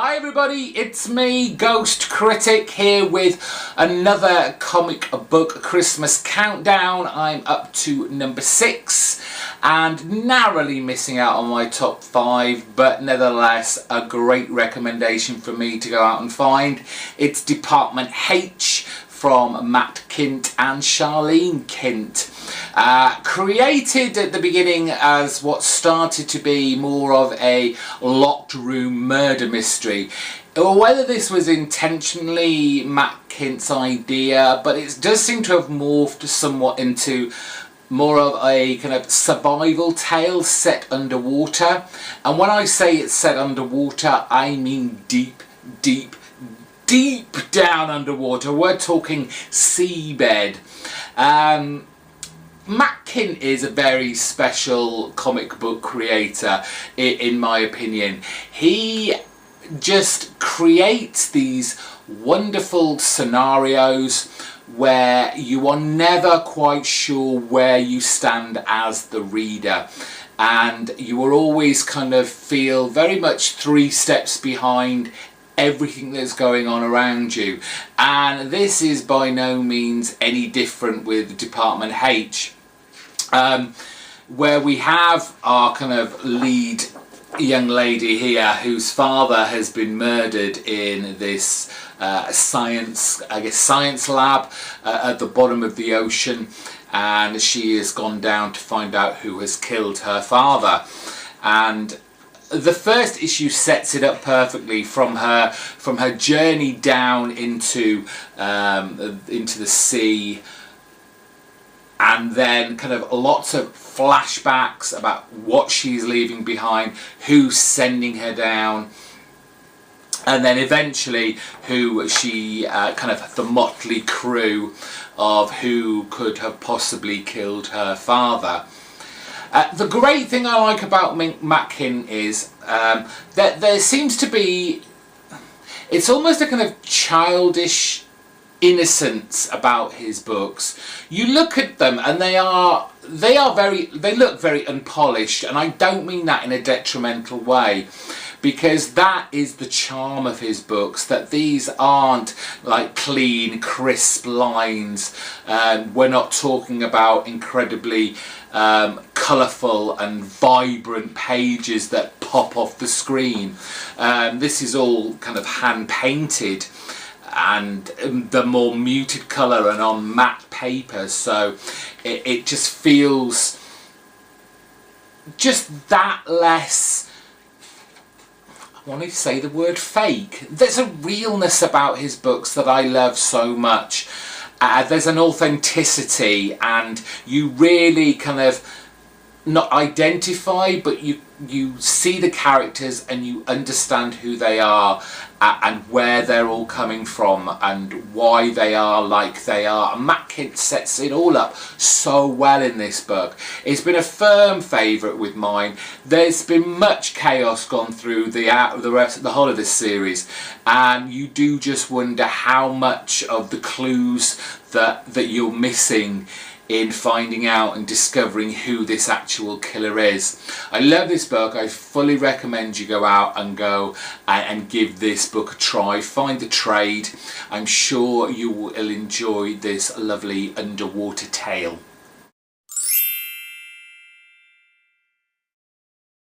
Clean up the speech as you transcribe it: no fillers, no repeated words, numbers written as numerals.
Hi everybody, it's me, GhostCritic, here with another comic book Christmas countdown. I'm up to number 6 and narrowly missing out on my top 5, but nevertheless a great recommendation for me to go out and find. It's Department H from Matt Kindt and Charlene Kindt. Created at the beginning as what started to be more of a locked room murder mystery. Whether this was intentionally Matt Kindt's idea, but it does seem to have morphed somewhat into more of a kind of survival tale set underwater. And when I say it's set underwater, I mean deep down underwater. We're talking seabed. Matt Kindt is a very special comic book creator, in my opinion. He just creates these wonderful scenarios where you are never quite sure where you stand as the reader, and you will always kind of feel very much 3 steps behind everything that's going on around you. And this is by no means any different with Department H, where we have our kind of lead young lady here whose father has been murdered in this science lab at the bottom of the ocean, and she has gone down to find out who has killed her father. And the first issue sets it up perfectly from her journey down into the sea, and then kind of lots of flashbacks about what she's leaving behind, who's sending her down, and then eventually who she kind of the motley crew of who could have possibly killed her father. The great thing I like about Matt Kindt is that there seems to be, it's almost a kind of childish innocence about his books. You look at them and they look very unpolished, and I don't mean that in a detrimental way, because that is the charm of his books, that these aren't like clean, crisp lines. We're not talking about incredibly colourful and vibrant pages that pop off the screen. This is all kind of hand painted and the more muted colour and on matte paper, so it just feels just that less, I want to say the word fake. There's a realness about his books that I love so much. There's an authenticity, and you really kind of not identify, but you see the characters and you understand who they are and where they're all coming from and why they are like they are. And Matt Kindt sets it all up so well in this book. It's been a firm favourite with mine. There's been much chaos gone through the whole of this series, and you do just wonder how much of the clues that you're missing in finding out and discovering who this actual killer is. I love this book. I fully recommend you go out and and give this book a try. Find the trade. I'm sure you will enjoy this lovely underwater tale.